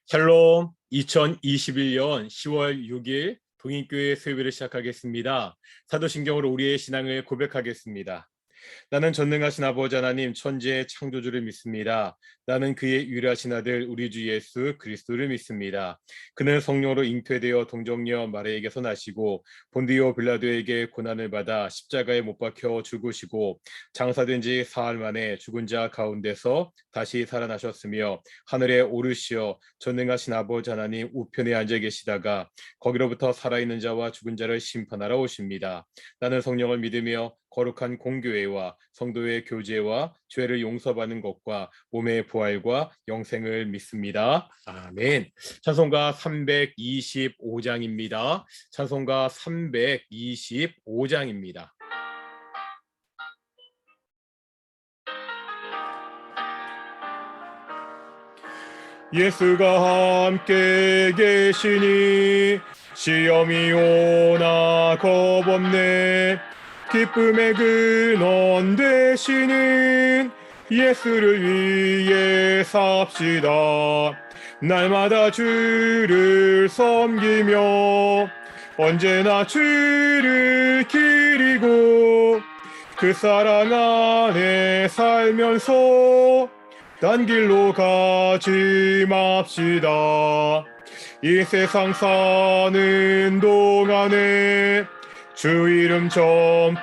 샬롬. 2021년 10월 6일 동인교회 수요일을 시작하겠습니다. 사도신경으로 우리의 신앙을 고백하겠습니다. 나는 전능하신 아버지 하나님 천지의 창조주를 믿습니다. 나는 그의 유일하신 아들 우리 주 예수 그리스도를 믿습니다. 그는 성령으로 잉태되어 동정녀 마리아에게서 나시고 본디오 빌라도에게 고난을 받아 십자가에 못 박혀 죽으시고 장사된 지 사흘 만에 죽은 자 가운데서 다시 살아나셨으며 하늘에 오르시어 전능하신 아버지 하나님 우편에 앉아 계시다가 거기로부터 살아있는 자와 죽은 자를 심판하러 오십니다. 나는 성령을 믿으며 거룩한 공교회와 성도의 교제와 죄를 용서받는 것과 몸의 부활과 영생을 믿습니다. 아멘. 찬송가 325장입니다. 찬송가 325장입니다. 예수가 함께 계시니 시험이 오나 겁없네. 기쁨의 근원 되시는 예수를 위해 삽시다. 날마다 주를 섬기며 언제나 주를 기리고 그 사랑 안에 살면서 딴 길로 가지 맙시다. 이 세상 사는 동안에 주 이름 전파하면서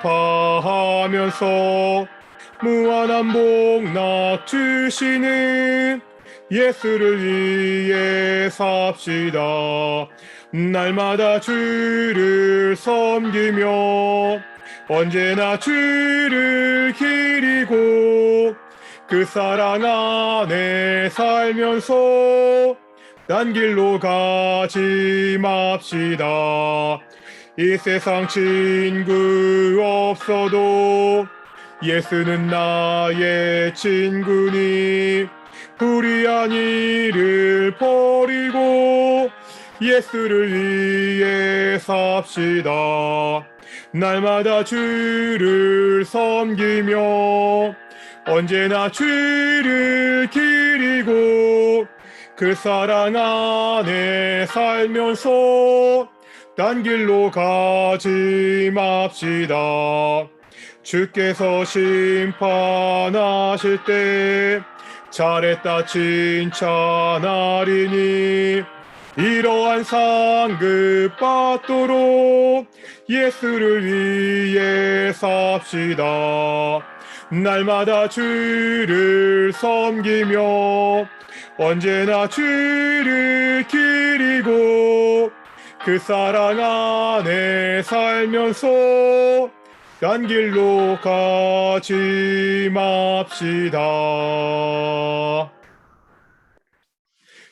무한한 복락 주시는 예수를 위해 삽시다. 날마다 주를 섬기며 언제나 주를 기리고 그 사랑 안에 살면서 딴 길로 가지 맙시다. 이 세상 친구 없어도 예수는 나의 친구니 불의한 일을 버리고 예수를 위해 삽시다. 날마다 주를 섬기며 언제나 주를 기리고 그 사랑 안에 살면서 딴 길로 가지 맙시다. 주께서 심판하실 때 잘했다 칭찬하리니 이러한 상급 받도록 예수를 위해 삽시다. 날마다 주를 섬기며 언제나 주를 기리고 그 사랑 안에 살면서 딴 길로 가지 맙시다.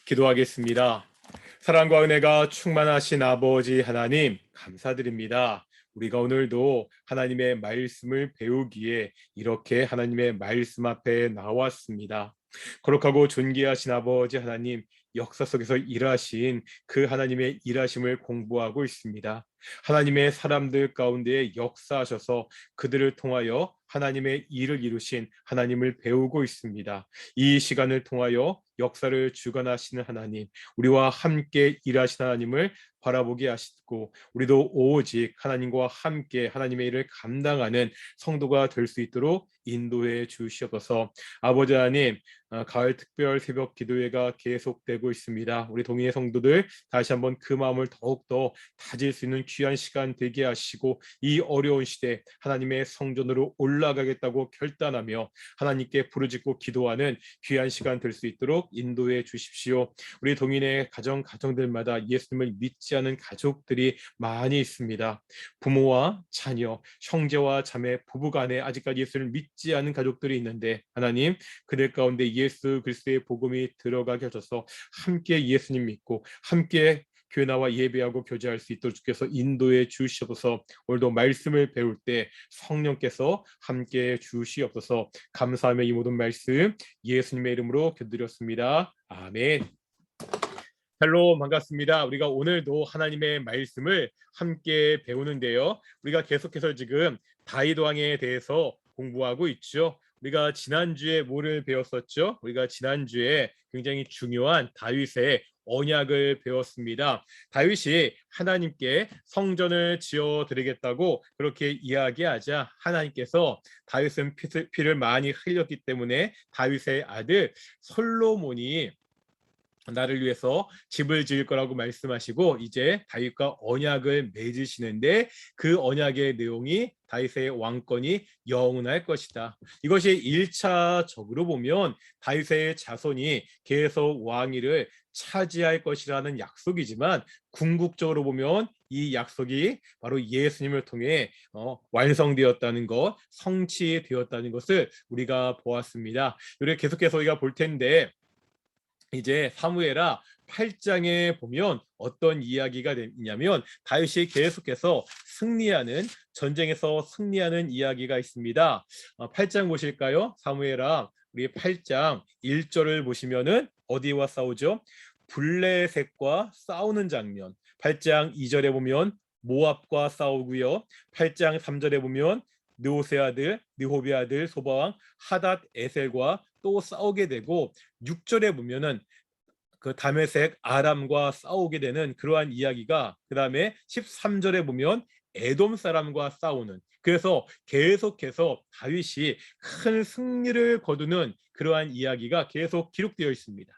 기도하겠습니다. 사랑과 은혜가 충만하신 아버지 하나님 감사드립니다. 우리가 오늘도 하나님의 말씀을 배우기에 이렇게 하나님의 말씀 앞에 나왔습니다. 거룩하고 존귀하신 아버지 하나님, 역사 속에서 일하신 그 하나님의 일하심을 공부하고 있습니다. 하나님의 사람들 가운데 역사하셔서 그들을 통하여 하나님의 일을 이루신 하나님을 배우고 있습니다. 이 시간을 통하여 역사를 주관하시는 하나님, 우리와 함께 일하신 하나님을 바라보게 하시고 우리도 오직 하나님과 함께 하나님의 일을 감당하는 성도가 될 수 있도록 인도해 주시옵소서. 아버지 하나님, 가을 특별 새벽 기도회가 계속되고 있습니다. 우리 동의의 성도들 다시 한번 그 마음을 더욱더 다질 수 있는 귀한 시간 되게 하시고 이 어려운 시대 하나님의 성전으로 올라가겠다고 결단하며 하나님께 부르짖고 기도하는 귀한 시간 될 수 있도록 인도해 주십시오. 우리 동인의 가정들마다 예수님을 믿지 않은 가족들이 많이 있습니다. 부모와 자녀, 형제와 자매, 부부간에 아직까지 예수를 믿지 않은 가족들이 있는데 하나님, 그들 가운데 예수 그리스도의 복음이 들어가게 하셔서 함께 예수님 믿고 함께 교회 나와 예배하고 교제할 수 있도록 주께서 인도해 주시옵소서. 오늘도 말씀을 배울 때 성령께서 함께 주시옵소서. 감사하며 이 모든 말씀 예수님의 이름으로 기도드렸습니다. 아멘. 헬로, 반갑습니다. 우리가 오늘도 하나님의 말씀을 함께 배우는데요. 우리가 계속해서 지금 다윗 왕에 대해서 공부하고 있죠. 우리가 지난주에 뭐를 배웠었죠? 우리가 지난주에 굉장히 중요한 다윗의 언약을 배웠습니다. 다윗이 하나님께 성전을 지어 드리겠다고 그렇게 이야기하자 하나님께서 다윗은 피를 많이 흘렸기 때문에 다윗의 아들 솔로몬이 나를 위해서 집을 지을 거라고 말씀하시고 이제 다윗과 언약을 맺으시는데 그 언약의 내용이 다윗의 왕권이 영원할 것이다. 이것이 1차적으로 보면 다윗의 자손이 계속 왕위를 차지할 것이라는 약속이지만 궁극적으로 보면 이 약속이 바로 예수님을 통해 완성되었다는 것, 성취되었다는 것을 우리가 보았습니다. 우리 계속해서 우리가 볼 텐데 이제 사무엘하 8장에 보면 어떤 이야기가 있냐면 다윗이 계속해서 전쟁에서 승리하는 이야기가 있습니다. 8장 보실까요? 사무엘하 우리 8장 1절을 보시면은 어디와 싸우죠? 블레셋과 싸우는 장면. 8장 2절에 보면 모압과 싸우고요. 8장 3절에 보면 느호세 아들, 느호비 아들 소바왕 하닷 에셀과 또 싸우게 되고 6절에 보면은 그 다메섹 아람과 싸우게 되는 그러한 이야기가 그 다음에 13절에 보면 에돔 사람과 싸우는 그래서 계속해서 다윗이 큰 승리를 거두는 그러한 이야기가 계속 기록되어 있습니다.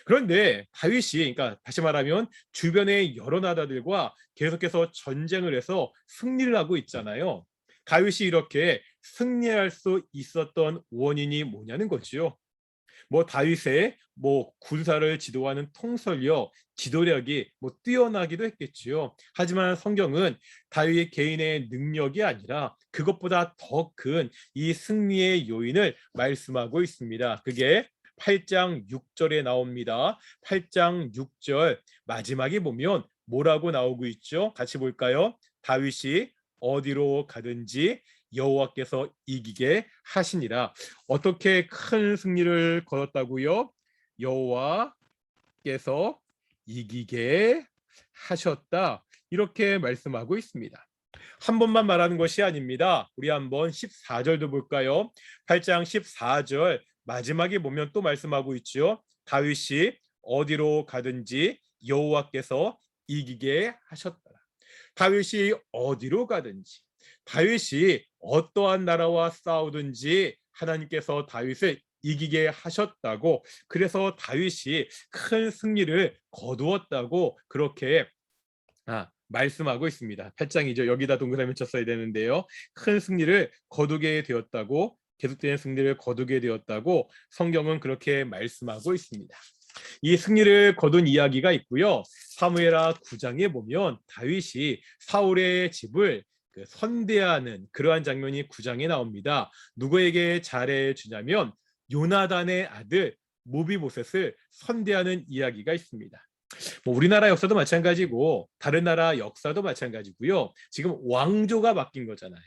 그런데 다윗이 그러니까 다시 말하면 주변의 여러 나라들과 계속해서 전쟁을 해서 승리를 하고 있잖아요. 다윗이 이렇게 승리할 수 있었던 원인이 뭐냐는 거지요. 다윗의 군사를 지도하는 통솔력, 지도력이 뛰어나기도 했겠지요. 하지만 성경은 다윗 개인의 능력이 아니라 그것보다 더 큰 이 승리의 요인을 말씀하고 있습니다. 그게 8장 6절에 나옵니다. 8장 6절 마지막에 보면 뭐라고 나오고 있죠? 같이 볼까요? 다윗이 어디로 가든지 여호와께서 이기게 하시니라. 어떻게 큰 승리를 거뒀다고요? 여호와께서 이기게 하셨다. 이렇게 말씀하고 있습니다. 한 번만 말하는 것이 아닙니다. 우리 한번 14절도 볼까요? 8장 14절 마지막에 보면 또 말씀하고 있죠. 다윗이 어디로 가든지 여호와께서 이기게 하셨다. 다윗이 어디로 가든지 다윗이 어떠한 나라와 싸우든지 하나님께서 다윗을 이기게 하셨다고 그래서 다윗이 큰 승리를 거두었다고 그렇게 말씀하고 있습니다. 8장이죠. 여기다 동그라미 쳤어야 되는데요. 큰 승리를 거두게 되었다고 계속되는 승리를 거두게 되었다고 성경은 그렇게 말씀하고 있습니다. 이 승리를 거둔 이야기가 있고요. 사무엘하 9장에 보면 다윗이 사울의 집을 선대하는 그러한 장면이 9장에 나옵니다. 누구에게 잘해 주냐면 요나단의 아들 모비보셋을 선대하는 이야기가 있습니다. 우리나라 역사도 마찬가지고 다른 나라 역사도 마찬가지고요. 지금 왕조가 바뀐 거잖아요.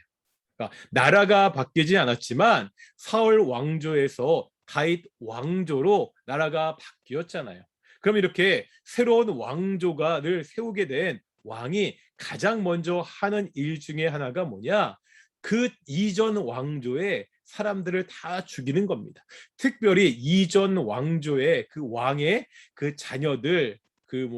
그러니까 나라가 바뀌지 않았지만 사울 왕조에서 다윗 왕조로 나라가 바뀌었잖아요. 그럼 이렇게 새로운 왕조가를 세우게 된 왕이 가장 먼저 하는 일 중에 하나가 뭐냐? 그 이전 왕조의 사람들을 다 죽이는 겁니다. 특별히 이전 왕조의 그 왕의 그 자녀들, 그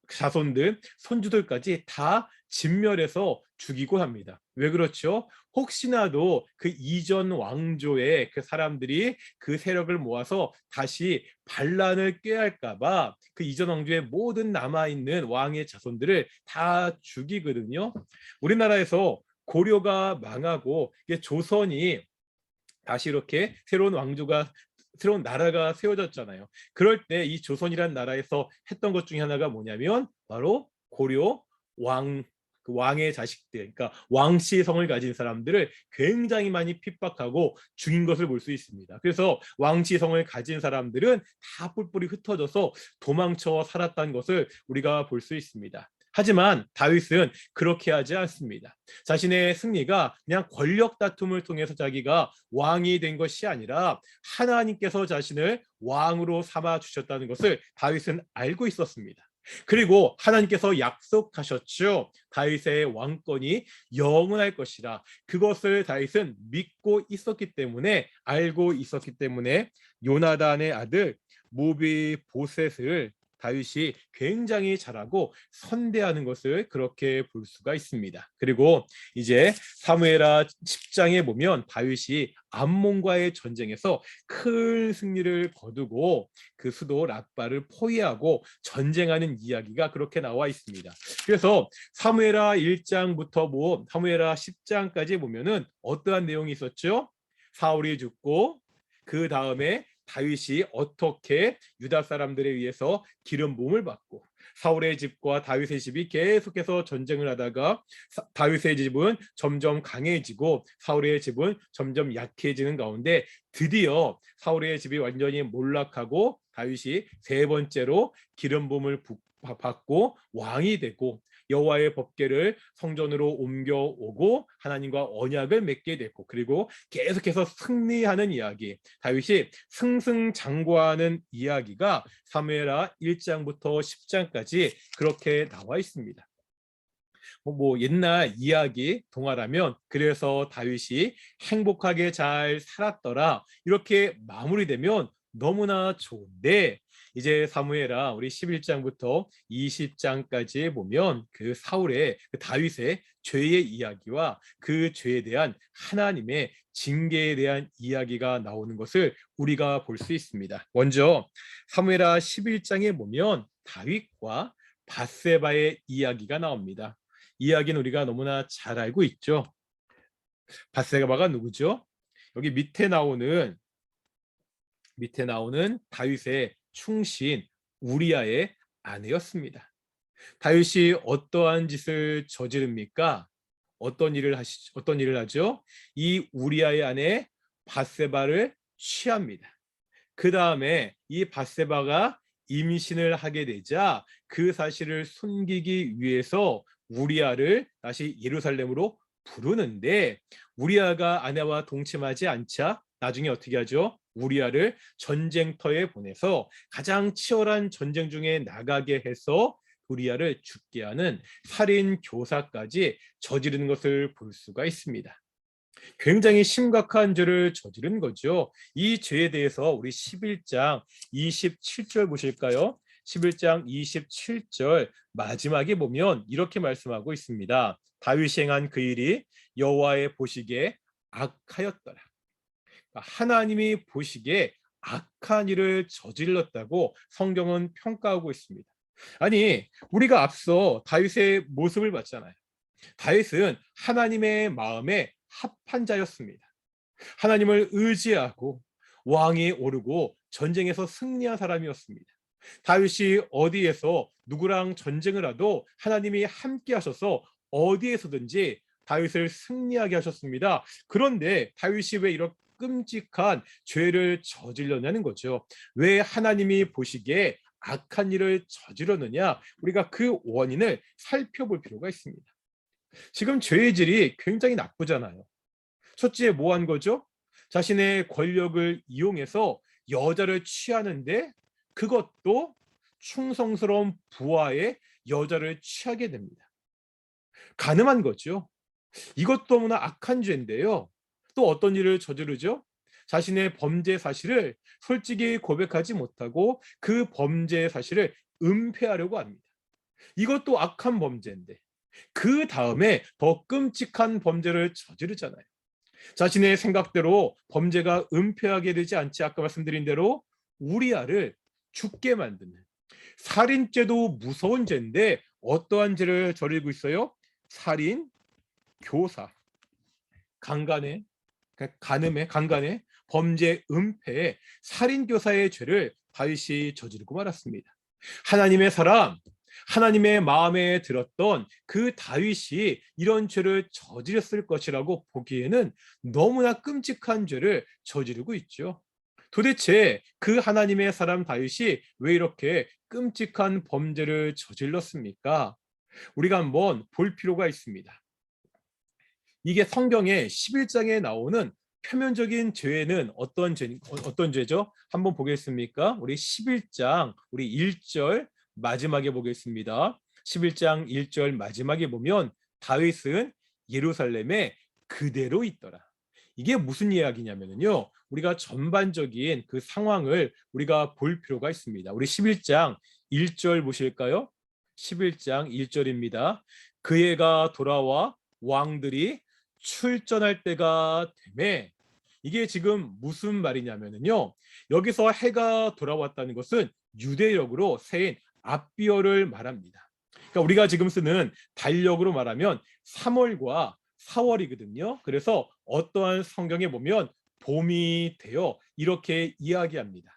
자손들, 손주들까지 다 진멸해서 죽이고 합니다. 왜 그렇죠? 혹시나도 그 이전 왕조의 그 사람들이 그 세력을 모아서 다시 반란을 꾀할까 봐 그 이전 왕조의 모든 남아있는 왕의 자손들을 다 죽이거든요. 우리나라에서 고려가 망하고 조선이 다시 이렇게 새로운 나라가 세워졌잖아요. 그럴 때 이 조선이라는 나라에서 했던 것 중에 하나가 뭐냐면 바로 고려 왕의 자식들, 그러니까 왕씨성을 가진 사람들을 굉장히 많이 핍박하고 죽인 것을 볼 수 있습니다. 그래서 왕씨성을 가진 사람들은 다 뿔뿔이 흩어져서 도망쳐 살았다는 것을 우리가 볼 수 있습니다. 하지만 다윗은 그렇게 하지 않습니다. 자신의 승리가 그냥 권력 다툼을 통해서 자기가 왕이 된 것이 아니라 하나님께서 자신을 왕으로 삼아 주셨다는 것을 다윗은 알고 있었습니다. 그리고 하나님께서 약속하셨죠. 다윗의 왕권이 영원할 것이라. 그것을 다윗은 믿고 있었기 때문에 알고 있었기 때문에 요나단의 아들 모비보셋을 다윗이 굉장히 잘하고 선대하는 것을 그렇게 볼 수가 있습니다. 그리고 이제 사무엘하 10장에 보면 다윗이 암몬과의 전쟁에서 큰 승리를 거두고 그 수도 락바를 포위하고 전쟁하는 이야기가 그렇게 나와 있습니다. 그래서 사무엘하 1장부터 사무엘하 10장까지 보면은 어떠한 내용이 있었죠? 사울이 죽고 그 다음에 다윗이 어떻게 유다 사람들에 의해서 기름 부음을 받고 사울의 집과 다윗의 집이 계속해서 전쟁을 하다가 다윗의 집은 점점 강해지고 사울의 집은 점점 약해지는 가운데 드디어 사울의 집이 완전히 몰락하고 다윗이 세 번째로 기름 부음을 받고 왕이 되고 여호와의 법궤를 성전으로 옮겨오고 하나님과 언약을 맺게 됐고 그리고 계속해서 승리하는 이야기, 다윗이 승승장구하는 이야기가 사무엘하 1장부터 10장까지 그렇게 나와 있습니다. 옛날 이야기 동화라면 그래서 다윗이 행복하게 잘 살았더라 이렇게 마무리되면 너무나 좋은데 이제 사무엘하 우리 11장부터 20장까지 보면 그 사울의 그 다윗의 죄의 이야기와 그 죄에 대한 하나님의 징계에 대한 이야기가 나오는 것을 우리가 볼 수 있습니다. 먼저 사무엘하 11장에 보면 다윗과 밧세바의 이야기가 나옵니다. 이야기는 우리가 너무나 잘 알고 있죠. 밧세바가 누구죠? 여기 밑에 나오는 다윗의 충신 우리아의 아내였습니다. 다윗이 어떠한 짓을 저지릅니까? 어떤 일을 하죠? 이 우리아의 아내 밧세바를 취합니다. 그 다음에 이 밧세바가 임신을 하게 되자 그 사실을 숨기기 위해서 우리아를 다시 예루살렘으로 부르는데 우리아가 아내와 동침하지 않자 나중에 어떻게 하죠? 우리아를 전쟁터에 보내서 가장 치열한 전쟁 중에 나가게 해서 우리아를 죽게 하는 살인 교사까지 저지르는 것을 볼 수가 있습니다. 굉장히 심각한 죄를 저지른 거죠. 이 죄에 대해서 우리 11장 27절 보실까요? 11장 27절 마지막에 보면 이렇게 말씀하고 있습니다. 다윗이 행한 그 일이 여호와의 보시기에 악하였더라. 하나님이 보시기에 악한 일을 저질렀다고 성경은 평가하고 있습니다. 아니, 우리가 앞서 다윗의 모습을 봤잖아요. 다윗은 하나님의 마음에 합한 자였습니다. 하나님을 의지하고 왕이 오르고 전쟁에서 승리한 사람이었습니다. 다윗이 어디에서 누구랑 전쟁을 하도 하나님이 함께 하셔서 어디에서든지 다윗을 승리하게 하셨습니다. 그런데 다윗이 왜 이렇게 끔찍한 죄를 저질렀냐는 거죠. 왜 하나님이 보시기에 악한 일을 저지르느냐? 우리가 그 원인을 살펴볼 필요가 있습니다. 지금 죄의 질이 굉장히 나쁘잖아요. 첫째 뭐 한 거죠? 자신의 권력을 이용해서 여자를 취하는데 그것도 충성스러운 부하의 여자를 취하게 됩니다. 간음한 거죠. 이것 너무나 악한 죄인데요. 또 어떤 일을 저지르죠? 자신의 범죄 사실을 솔직히 고백하지 못하고 그 범죄 사실을 은폐하려고 합니다. 이것도 악한 범죄인데 그 다음에 더 끔찍한 범죄를 저지르잖아요. 자신의 생각대로 범죄가 은폐하게 되지 않지 아까 말씀드린 대로 우리아를 죽게 만드는 살인죄도 무서운 죄인데 어떠한 죄를 저지르고 있어요? 살인, 교사, 강간에, 강간에, 범죄, 은폐, 살인 교사의 죄를 다윗이 저지르고 말았습니다. 하나님의 사람, 하나님의 마음에 들었던 그 다윗이 이런 죄를 저지렀을 것이라고 보기에는 너무나 끔찍한 죄를 저지르고 있죠. 도대체 그 하나님의 사람 다윗이 왜 이렇게 끔찍한 범죄를 저질렀습니까? 우리가 한번 볼 필요가 있습니다. 이게 성경의 11장에 나오는 표면적인 죄는 어떤 죄죠? 한번 보겠습니까? 우리 11장 우리 1절 마지막에 보겠습니다. 11장 1절 마지막에 보면 다윗은 예루살렘에 그대로 있더라. 이게 무슨 이야기냐면요. 우리가 전반적인 그 상황을 우리가 볼 필요가 있습니다. 우리 11장 1절 보실까요? 11장 1절입니다. 그 해가 돌아와 왕들이 출전할 때가 되매, 이게 지금 무슨 말이냐면요. 여기서 해가 돌아왔다는 것은 유대력으로 세인 앞비어를 말합니다. 그러니까 우리가 지금 쓰는 달력으로 말하면 3월과 4월이거든요. 그래서 어떠한 성경에 보면 봄이 되어 이렇게 이야기합니다.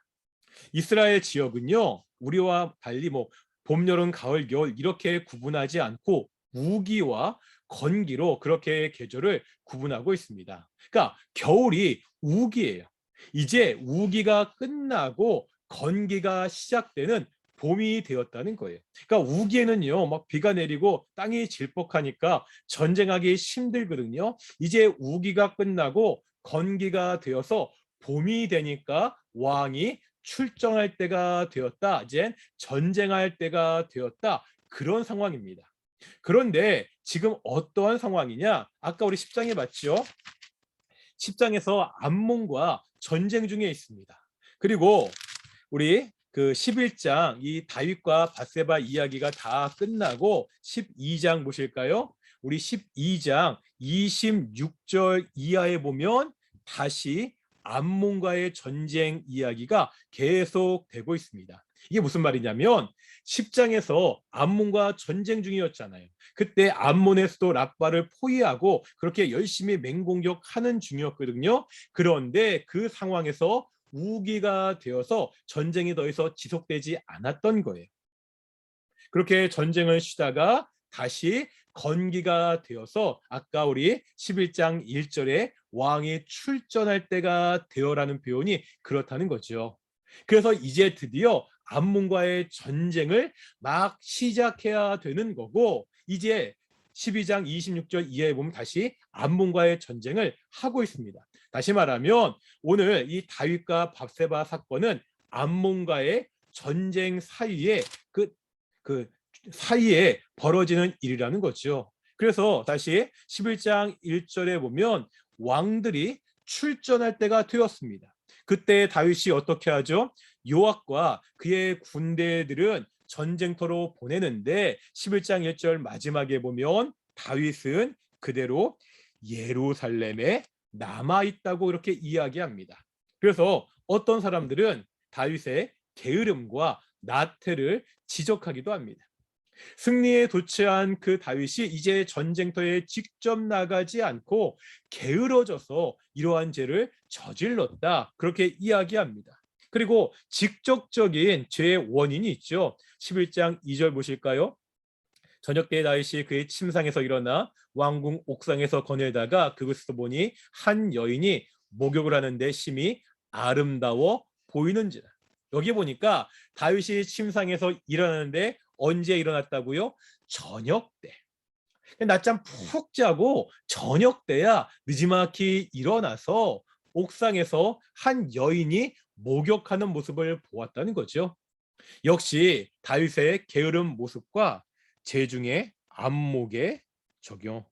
이스라엘 지역은요, 우리와 달리 뭐 봄, 여름, 가을, 겨울 이렇게 구분하지 않고 우기와 건기로 그렇게 계절을 구분하고 있습니다. 그러니까 겨울이 우기예요. 이제 우기가 끝나고 건기가 시작되는 봄이 되었다는 거예요. 그러니까 우기에는요, 막 비가 내리고 땅이 질퍽하니까 전쟁하기 힘들거든요. 이제 우기가 끝나고 건기가 되어서 봄이 되니까 왕이 출정할 때가 되었다. 이제 전쟁할 때가 되었다. 그런 상황입니다. 그런데 지금 어떠한 상황이냐? 아까 우리 10장에 봤죠? 10장에서 암몬과 전쟁 중에 있습니다. 그리고 우리 그 11장 이 다윗과 밧세바 이야기가 다 끝나고 12장 보실까요? 우리 12장 26절 이하에 보면 다시 암몬과의 전쟁 이야기가 계속되고 있습니다. 이게 무슨 말이냐면 10장에서 암몬과 전쟁 중이었잖아요. 그때 암몬의 수도 랍바를 포위하고 그렇게 열심히 맹공격하는 중이었거든요. 그런데 그 상황에서 우기가 되어서 전쟁이 더 이상 지속되지 않았던 거예요. 그렇게 전쟁을 쉬다가 다시 건기가 되어서 아까 우리 11장 1절에 왕이 출전할 때가 되어라는 표현이 그렇다는 거죠. 그래서 이제 드디어 암몬과의 전쟁을 막 시작해야 되는 거고, 이제 12장 26절 이하에 보면 다시 암몬과의 전쟁을 하고 있습니다. 다시 말하면 오늘 이 다윗과 밧세바 사건은 암몬과의 전쟁 사이에 그 사이에 벌어지는 일이라는 거죠. 그래서 다시 11장 1절에 보면 왕들이 출전할 때가 되었습니다. 그때 다윗이 어떻게 하죠? 요압과 그의 군대들은 전쟁터로 보내는데 11장 1절 마지막에 보면 다윗은 그대로 예루살렘에 남아 있다고 이렇게 이야기합니다. 그래서 어떤 사람들은 다윗의 게으름과 나태를 지적하기도 합니다. 승리에 도취한 그 다윗이 이제 전쟁터에 직접 나가지 않고 게으러져서 이러한 죄를 저질렀다. 그렇게 이야기합니다. 그리고 직접적인 죄의 원인이 있죠. 11장 2절 보실까요? 저녁 때 다윗이 그의 침상에서 일어나 왕궁 옥상에서 거닐다가 그곳에서 보니 한 여인이 목욕을 하는데 심히 아름다워 보이는지라. 여기 보니까 다윗이 침상에서 일어나는데 언제 일어났다고요? 저녁 때. 낮잠 푹 자고 저녁 때야 느지막이 일어나서 옥상에서 한 여인이 목욕하는 모습을 보았다는 거죠. 역시 다윗의 게으른 모습과 재중의 안목의 적용.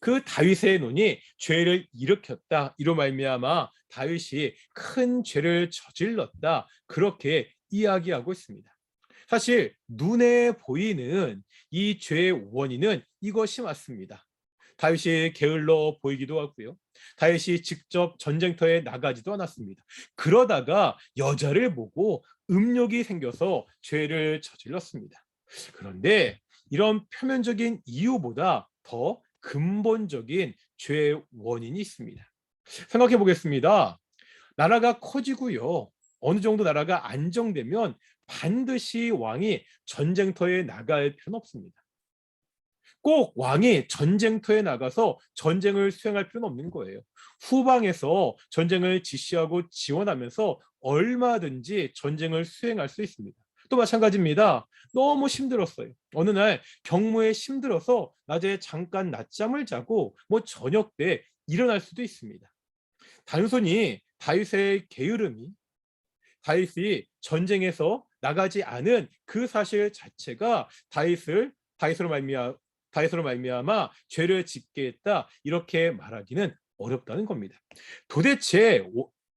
그 다윗의 눈이 죄를 일으켰다. 이로 말미암아 다윗이 큰 죄를 저질렀다. 그렇게 이야기하고 있습니다. 사실 눈에 보이는 이 죄의 원인은 이것이 맞습니다. 다윗이 게을러 보이기도 하고요. 다윗이 직접 전쟁터에 나가지도 않았습니다. 그러다가 여자를 보고 음욕이 생겨서 죄를 저질렀습니다. 그런데 이런 표면적인 이유보다 더 근본적인 죄의 원인이 있습니다. 생각해 보겠습니다. 나라가 커지고요. 어느 정도 나라가 안정되면 반드시 왕이 전쟁터에 나갈 필요는 없습니다. 꼭 왕이 전쟁터에 나가서 전쟁을 수행할 필요는 없는 거예요. 후방에서 전쟁을 지시하고 지원하면서 얼마든지 전쟁을 수행할 수 있습니다. 또 마찬가지입니다. 너무 힘들었어요. 어느 날 경무에 힘들어서 낮에 잠깐 낮잠을 자고 저녁 때 일어날 수도 있습니다. 단순히 다윗의 게으름이, 다윗이 전쟁에서 나가지 않은 그 사실 자체가 다윗으로 말미암아 죄를 짓게 했다, 이렇게 말하기는 어렵다는 겁니다. 도대체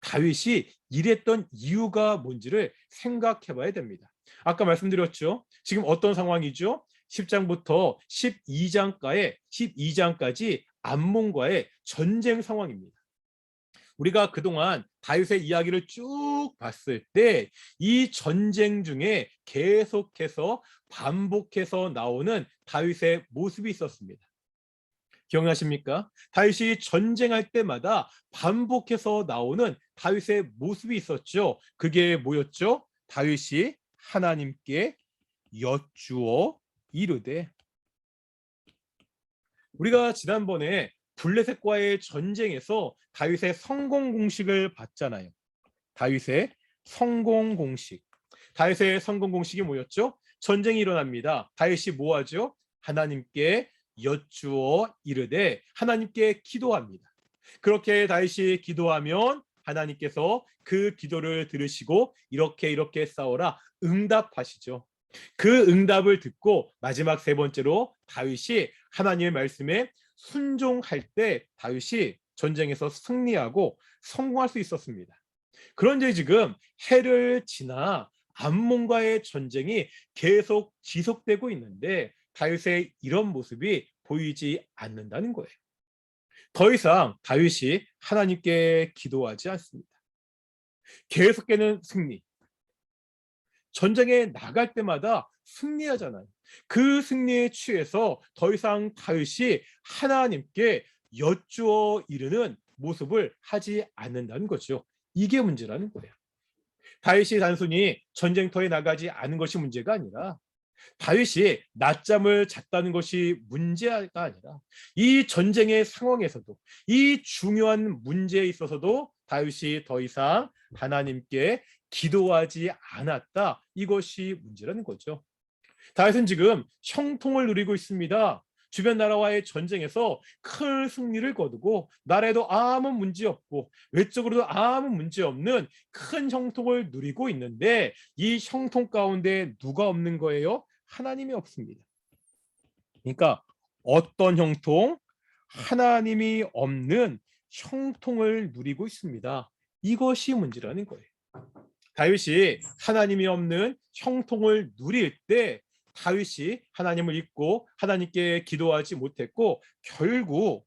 다윗이 이랬던 이유가 뭔지를 생각해 봐야 됩니다. 아까 말씀드렸죠. 지금 어떤 상황이죠? 10장부터 12장까지 암몬과의 전쟁 상황입니다. 우리가 그동안 다윗의 이야기를 쭉 봤을 때 이 전쟁 중에 계속해서 반복해서 나오는 다윗의 모습이 있었습니다. 기억나십니까? 다윗이 전쟁할 때마다 반복해서 나오는 다윗의 모습이 있었죠. 그게 뭐였죠? 다윗이 하나님께 여쭈어 이르되. 우리가 지난번에 블레셋과의 전쟁에서 다윗의 성공 공식을 봤잖아요. 다윗의 성공 공식. 다윗의 성공 공식이 뭐였죠? 전쟁이 일어납니다. 다윗이 뭐 하죠? 하나님께 여쭈어 이르되 하나님께 기도합니다. 그렇게 다윗이 기도하면 하나님께서 그 기도를 들으시고 이렇게 싸워라 응답하시죠. 그 응답을 듣고 마지막 세 번째로 다윗이 하나님의 말씀에 순종할 때 다윗이 전쟁에서 승리하고 성공할 수 있었습니다. 그런데 지금 해를 지나 암몬과의 전쟁이 계속 지속되고 있는데 다윗의 이런 모습이 보이지 않는다는 거예요. 더 이상 다윗이 하나님께 기도하지 않습니다. 계속되는 승리. 전쟁에 나갈 때마다 승리하잖아요. 그 승리에 취해서 더 이상 다윗이 하나님께 여쭈어 이르는 모습을 하지 않는다는 거죠. 이게 문제라는 거예요. 다윗이 단순히 전쟁터에 나가지 않은 것이 문제가 아니라 다윗이 낮잠을 잤다는 것이 문제가 아니라 이 전쟁의 상황에서도 이 중요한 문제에 있어서도 다윗이 더 이상 하나님께 기도하지 않았다. 이것이 문제라는 거죠. 다윗은 지금 형통을 누리고 있습니다. 주변 나라와의 전쟁에서 큰 승리를 거두고 나라에도 아무 문제 없고 외적으로도 아무 문제 없는 큰 형통을 누리고 있는데 이 형통 가운데 누가 없는 거예요? 하나님이 없습니다. 그러니까 어떤 형통? 하나님이 없는 형통을 누리고 있습니다. 이것이 문제라는 거예요. 다윗이 하나님이 없는 형통을 누릴 때 다윗이 하나님을 잊고 하나님께 기도하지 못했고 결국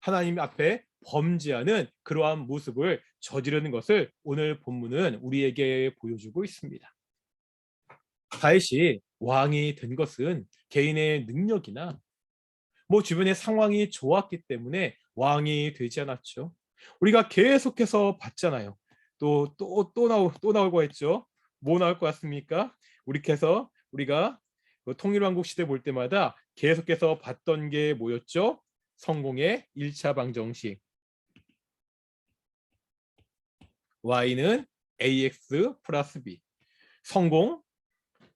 하나님 앞에 범죄하는 그러한 모습을 저지르는 것을 오늘 본문은 우리에게 보여주고 있습니다. 다윗이 왕이 된 것은 개인의 능력이나 주변의 상황이 좋았기 때문에 왕이 되지 않았죠. 우리가 계속해서 봤잖아요. 또 나오고 했죠. 뭐 나올 것 같습니까? 우리가 통일왕국 시대 볼 때마다 계속해서 봤던 게 뭐였죠? 성공의 1차 방정식. Y는 AX 플러스 B. 성공,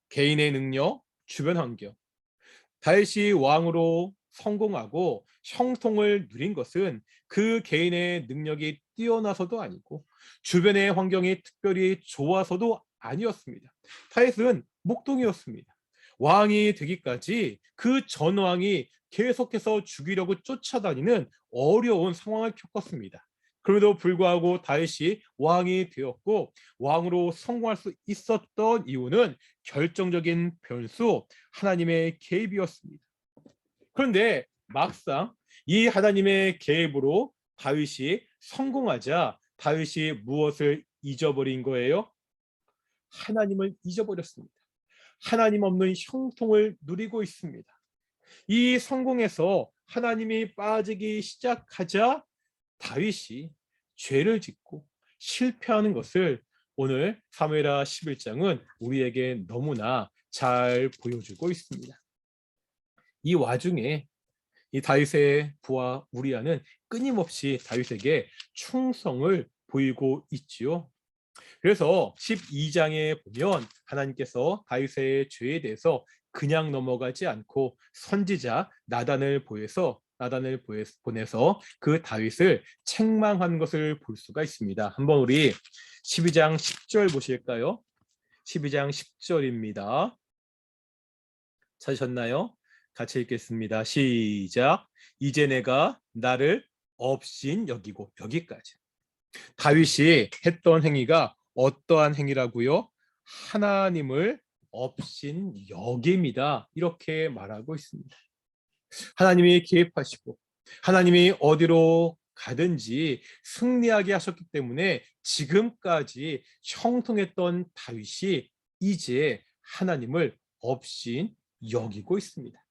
개인의 능력, 주변 환경. 다윗이 왕으로 성공하고 형통을 누린 것은 그 개인의 능력이 뛰어나서도 아니고 주변의 환경이 특별히 좋아서도 아니었습니다. 다윗은 목동이었습니다. 왕이 되기까지 그 전 왕이 계속해서 죽이려고 쫓아다니는 어려운 상황을 겪었습니다. 그럼에도 불구하고 다윗이 왕이 되었고 왕으로 성공할 수 있었던 이유는 결정적인 변수 하나님의 개입이었습니다. 그런데 막상 이 하나님의 개입으로 다윗이 성공하자 다윗이 무엇을 잊어버린 거예요? 하나님을 잊어버렸습니다. 하나님 없는 형통을 누리고 있습니다. 이 성공에서 하나님이 빠지기 시작하자 다윗이 죄를 짓고 실패하는 것을 오늘 사무엘하 11장은 우리에게 너무나 잘 보여주고 있습니다. 이 와중에 이 다윗의 부하 우리아는 끊임없이 다윗에게 충성을 보이고 있지요. 그래서 12장에 보면 하나님께서 다윗의 죄에 대해서 그냥 넘어가지 않고 선지자 나단을 보내서 그 다윗을 책망한 것을 볼 수가 있습니다. 한번 우리 12장 10절 보실까요? 12장 10절입니다. 찾으셨나요? 같이 읽겠습니다. 시작. 이제 내가 나를 업신 여기고 여기까지. 다윗이 했던 행위가 어떠한 행위라고요? 하나님을 업신 여김이다. 이렇게 말하고 있습니다. 하나님이 개입하시고 하나님이 어디로 가든지 승리하게 하셨기 때문에 지금까지 형통했던 다윗이 이제 하나님을 업신 여기고 있습니다.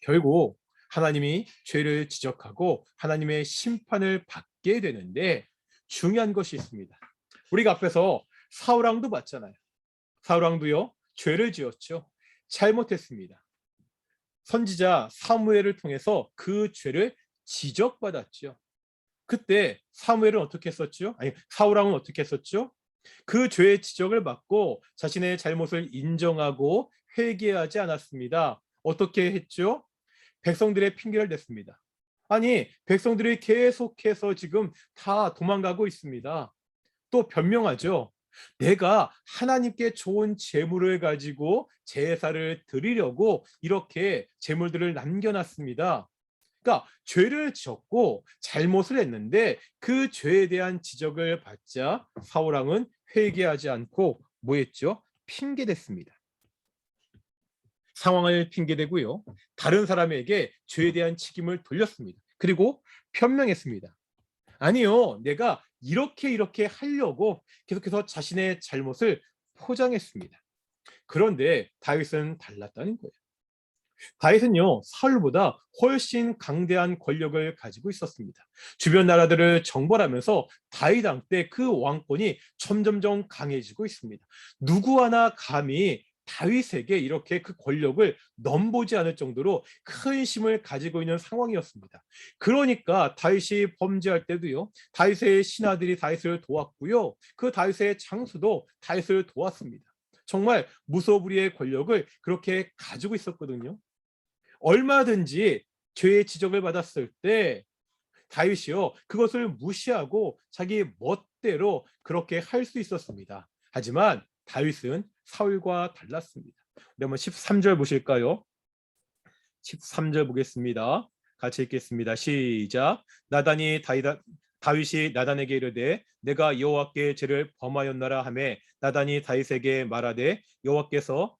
결국 하나님이 죄를 지적하고 하나님의 심판을 받게 되는데 중요한 것이 있습니다. 우리가 앞에서 사울왕도 봤잖아요. 사울왕도요, 죄를 지었죠. 잘못했습니다. 선지자 사무엘을 통해서 그 죄를 지적받았죠. 그때 사무엘은 어떻게 했었죠? 아니, 사울왕은 어떻게 했었죠? 그 죄의 지적을 받고 자신의 잘못을 인정하고 회개하지 않았습니다. 어떻게 했죠? 백성들의 핑계를 댔습니다. 아니, 백성들이 계속해서 지금 다 도망가고 있습니다. 또 변명하죠. 내가 하나님께 좋은 재물을 가지고 제사를 드리려고 이렇게 재물들을 남겨놨습니다. 그러니까 죄를 지었고 잘못을 했는데 그 죄에 대한 지적을 받자 사울왕은 회개하지 않고 뭐 했죠? 핑계댔습니다. 상황을 핑계대고요. 다른 사람에게 죄에 대한 책임을 돌렸습니다. 그리고 변명했습니다. 아니요, 내가 이렇게 하려고 계속해서 자신의 잘못을 포장했습니다. 그런데 다윗은 달랐다는 거예요. 다윗은요, 사울보다 훨씬 강대한 권력을 가지고 있었습니다. 주변 나라들을 정벌하면서 다윗 왕 때 그 왕권이 점점점 강해지고 있습니다. 누구 하나 감히 다윗에게 이렇게 그 권력을 넘보지 않을 정도로 큰 힘을 가지고 있는 상황이었습니다. 그러니까 다윗이 범죄할 때도요, 다윗의 신하들이 다윗을 도왔고요, 그 다윗의 장수도 다윗을 도왔습니다. 정말 무소불위의 권력을 그렇게 가지고 있었거든요. 얼마든지 죄의 지적을 받았을 때 다윗이요, 그것을 무시하고 자기 멋대로 그렇게 할 수 있었습니다. 하지만 다윗은 사울과 달랐습니다. 우리 한번 13절 보실까요? 13절 보겠습니다. 같이 읽겠습니다. 시작. 다윗이 나단에게 이르되 내가 여호와께 죄를 범하였나라 하매 나단이 다윗에게 말하되 여호와께서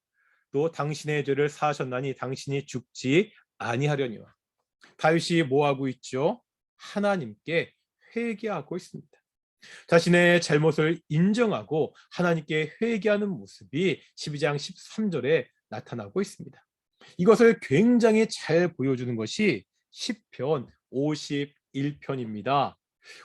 또 당신의 죄를 사하셨나니 당신이 죽지 아니하려니와. 다윗이 뭐 하고 있죠? 하나님께 회개하고 있습니다. 자신의 잘못을 인정하고 하나님께 회개하는 모습이 12장 13절에 나타나고 있습니다. 이것을 굉장히 잘 보여주는 것이 시편 51편입니다.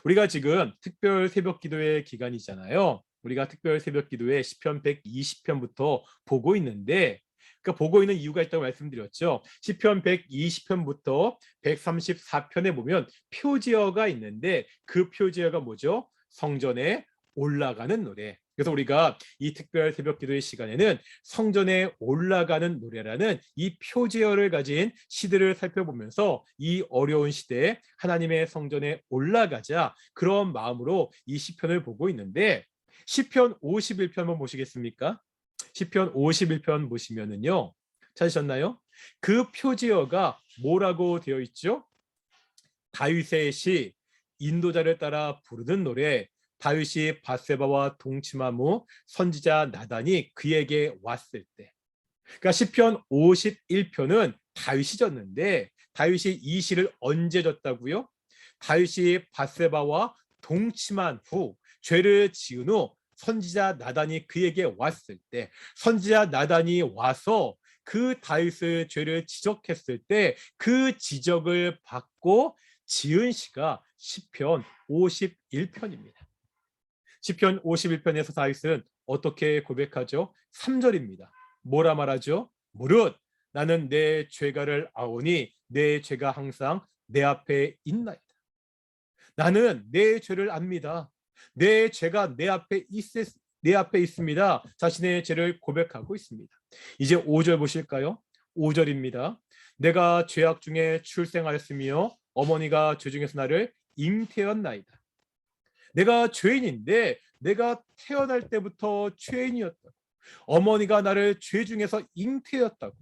우리가 지금 특별 새벽 기도의 기간이잖아요. 우리가 특별 새벽 기도의 시편 120편부터 보고 있는데, 그러니까 보고 있는 이유가 있다고 말씀드렸죠. 시편 120편부터 134편에 보면 표지어가 있는데 그 표지어가 뭐죠? 성전에 올라가는 노래. 그래서 우리가 이 특별 새벽 기도의 시간에는 성전에 올라가는 노래라는 이 표제어를 가진 시들을 살펴보면서 이 어려운 시대에 하나님의 성전에 올라가자 그런 마음으로 이 시편을 보고 있는데, 시편 51편 한번 보시겠습니까? 시편 51편 보시면은요, 찾으셨나요? 그 표제어가 뭐라고 되어 있죠? 다윗의 시, 인도자를 따라 부르는 노래, 다윗이 밧세바와 동침한 후 선지자 나단이 그에게 왔을 때. 그러니까 시편 51편은 다윗이 졌는데 다윗이 이 시를 언제 졌다고요? 다윗이 밧세바와 동침한 후 죄를 지은 후 선지자 나단이 그에게 왔을 때, 선지자 나단이 와서 그 다윗의 죄를 지적했을 때 그 지적을 받고 지은 시가 시편 51편입니다. 시편 51편에서 다윗은 어떻게 고백하죠? 3절입니다. 뭐라 말하죠? 무릇 나는 내 죄가를 아오니 내 죄가 항상 내 앞에 있나이다. 나는 내 죄를 압니다. 내 죄가 내 앞에 있습니다. 자신의 죄를 고백하고 있습니다. 이제 5절 보실까요? 5절입니다. 내가 죄악 중에 출생하였으며 어머니가 죄 중에서 나를 잉태했나이다. 내가 죄인인데 내가 태어날 때부터 죄인이었다. 어머니가 나를 죄 중에서 잉태했다고,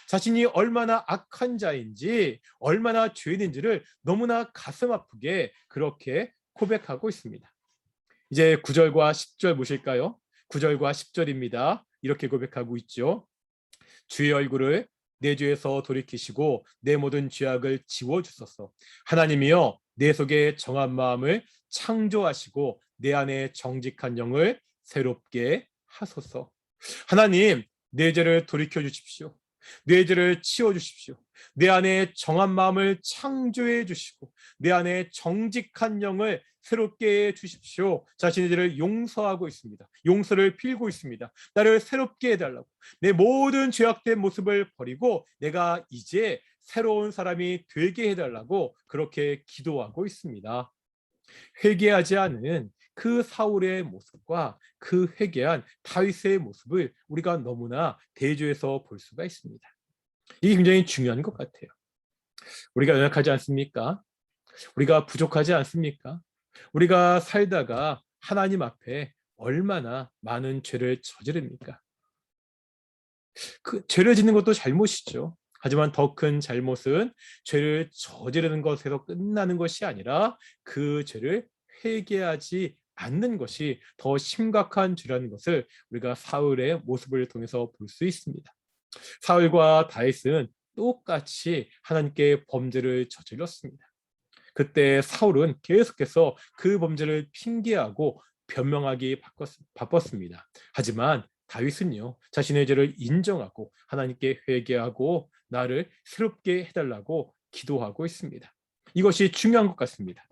자신이 얼마나 악한 자인지, 얼마나 죄인인지를 너무나 가슴 아프게 그렇게 고백하고 있습니다. 이제 9절과 10절 보실까요? 9절과 10절입니다. 이렇게 고백하고 있죠. 주의 얼굴을 내 죄에서 돌이키시고 내 모든 죄악을 지워주소서. 하나님이여, 내 속에 정한 마음을 창조하시고 내 안에 정직한 영을 새롭게 하소서. 하나님, 내 죄를 돌이켜 주십시오. 내 죄를 치워 주십시오. 내 안에 정한 마음을 창조해 주시고 내 안에 정직한 영을 새롭게 해 주십시오. 자신의 죄를 용서하고 있습니다. 용서를 빌고 있습니다. 나를 새롭게 해달라고, 내 모든 죄악된 모습을 버리고 내가 이제 새로운 사람이 되게 해달라고 그렇게 기도하고 있습니다. 회개하지 않은 그 사울의 모습과 그 회개한 다윗의 모습을 우리가 너무나 대조해서 볼 수가 있습니다. 이게 굉장히 중요한 것 같아요. 우리가 연약하지 않습니까? 우리가 부족하지 않습니까? 우리가 살다가 하나님 앞에 얼마나 많은 죄를 저지릅니까? 그 죄를 짓는 것도 잘못이죠. 하지만 더 큰 잘못은 죄를 저지르는 것에서 끝나는 것이 아니라 그 죄를 회개하지 않는 것이 더 심각한 죄라는 것을 우리가 사울의 모습을 통해서 볼 수 있습니다. 사울과 다윗은 똑같이 하나님께 범죄를 저질렀습니다. 그때 사울은 계속해서 그 범죄를 핑계하고 변명하기 바빴습니다. 하지만 다윗은요, 자신의 죄를 인정하고 하나님께 회개하고 나를 새롭게 해달라고 기도하고 있습니다. 이것이 중요한 것 같습니다.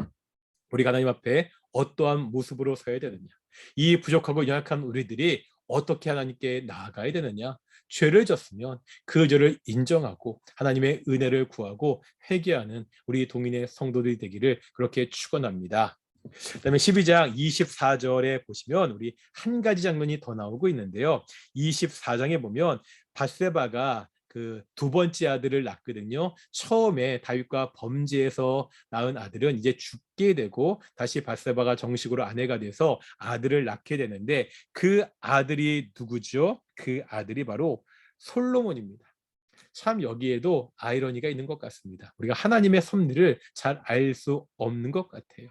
우리가 하나님 앞에 어떠한 모습으로 서야 되느냐, 이 부족하고 연약한 우리들이 어떻게 하나님께 나아가야 되느냐, 죄를 졌으면 그 죄를 인정하고 하나님의 은혜를 구하고 회개하는 우리 동인의 성도들이 되기를 그렇게 축원합니다. 그다음에 12장 24절에 보시면 우리 한 가지 장면이 더 나오고 있는데요. 24장에 보면 밧세바가 그 두 번째 아들을 낳거든요. 처음에 다윗과 범죄에서 낳은 아들은 이제 죽게 되고 다시 밧세바가 정식으로 아내가 돼서 아들을 낳게 되는데 그 아들이 누구죠? 그 아들이 바로 솔로몬입니다. 참 여기에도 아이러니가 있는 것 같습니다. 우리가 하나님의 섭리를 잘 알 수 없는 것 같아요.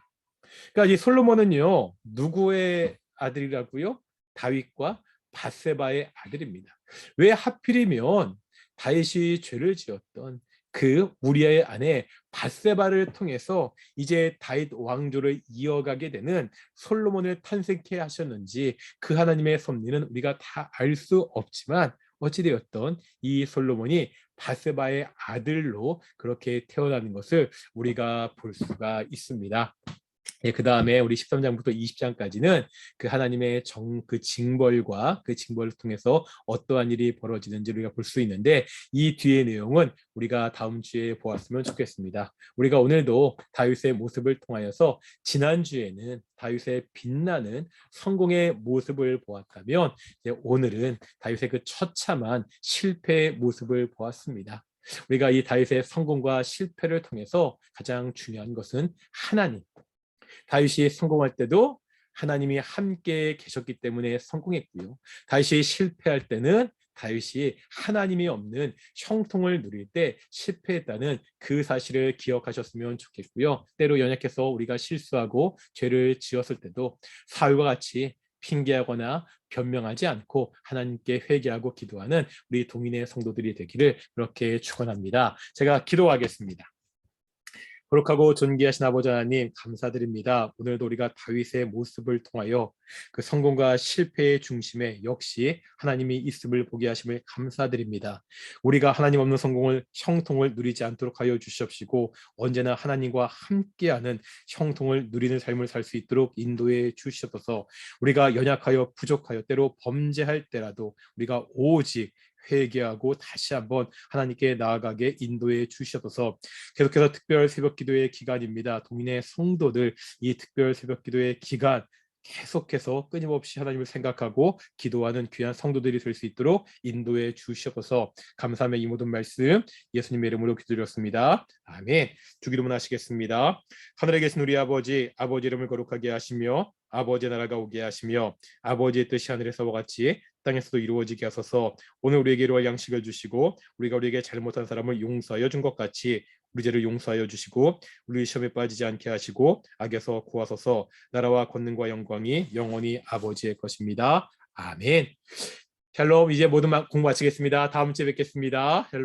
그러니까 이 솔로몬은요, 누구의 아들이라고요? 다윗과 밧세바의 아들입니다. 왜 하필이면 다윗이 죄를 지었던 그 우리아의 아내 밧세바를 통해서 이제 다윗 왕조를 이어가게 되는 솔로몬을 탄생케 하셨는지 그 하나님의 섭리는 우리가 다 알 수 없지만 어찌되었던 이 솔로몬이 밧세바의 아들로 그렇게 태어나는 것을 우리가 볼 수가 있습니다. 예, 그 다음에 우리 13장부터 20장까지는 그 하나님의 그 징벌과 그 징벌을 통해서 어떠한 일이 벌어지는지 우리가 볼 수 있는데 이 뒤의 내용은 우리가 다음 주에 보았으면 좋겠습니다. 우리가 오늘도 다윗의 모습을 통하여서 지난주에는 다윗의 빛나는 성공의 모습을 보았다면 이제 오늘은 다윗의 그 처참한 실패의 모습을 보았습니다. 우리가 이 다윗의 성공과 실패를 통해서 가장 중요한 것은 하나님, 다윗이 성공할 때도 하나님이 함께 계셨기 때문에 성공했고요. 다윗이 실패할 때는 다윗이 하나님이 없는 형통을 누릴 때 실패했다는 그 사실을 기억하셨으면 좋겠고요. 때로 연약해서 우리가 실수하고 죄를 지었을 때도 사울과 같이 핑계하거나 변명하지 않고 하나님께 회개하고 기도하는 우리 동인의 성도들이 되기를 그렇게 축원합니다. 제가 기도하겠습니다. 거룩하고 존귀하신 아버지 하나님, 감사드립니다. 오늘도 우리가 다윗의 모습을 통하여 그 성공과 실패의 중심에 역시 하나님이 있음을 보게 하심을 감사드립니다. 우리가 하나님 없는 성공을, 형통을 누리지 않도록 하여 주시옵시고 언제나 하나님과 함께하는 형통을 누리는 삶을 살 수 있도록 인도해 주시옵소서. 우리가 연약하여 부족하여 때로 범죄할 때라도 우리가 오직 회개하고 다시 한번 하나님께 나아가게 인도해 주시옵소서. 계속해서 특별 새벽 기도의 기간입니다. 동인의 성도들 이 특별 새벽 기도의 기간 계속해서 끊임없이 하나님을 생각하고 기도하는 귀한 성도들이 될 수 있도록 인도해 주시옵소서. 감사하며 이 모든 말씀 예수님의 이름으로 기도드렸습니다. 아멘. 주기도문 하시겠습니다. 하늘에 계신 우리 아버지, 아버지 이름을 거룩하게 하시며 아버지의 나라가 오게 하시며 아버지의 뜻이 하늘에서와 같이 땅에서도 이루어지게 하소서. 오늘 우리에게 이루어갈 양식을 주시고 우리가 우리에게 잘못한 사람을 용서하여 준 것 같이 우리 죄를 용서하여 주시고 우리 시험에 빠지지 않게 하시고 악에서 구하소서. 나라와 권능과 영광이 영원히 아버지의 것입니다. 아멘. 샬롬. 이제 모두 공부 마치겠습니다. 다음 주에 뵙겠습니다. 샬롬.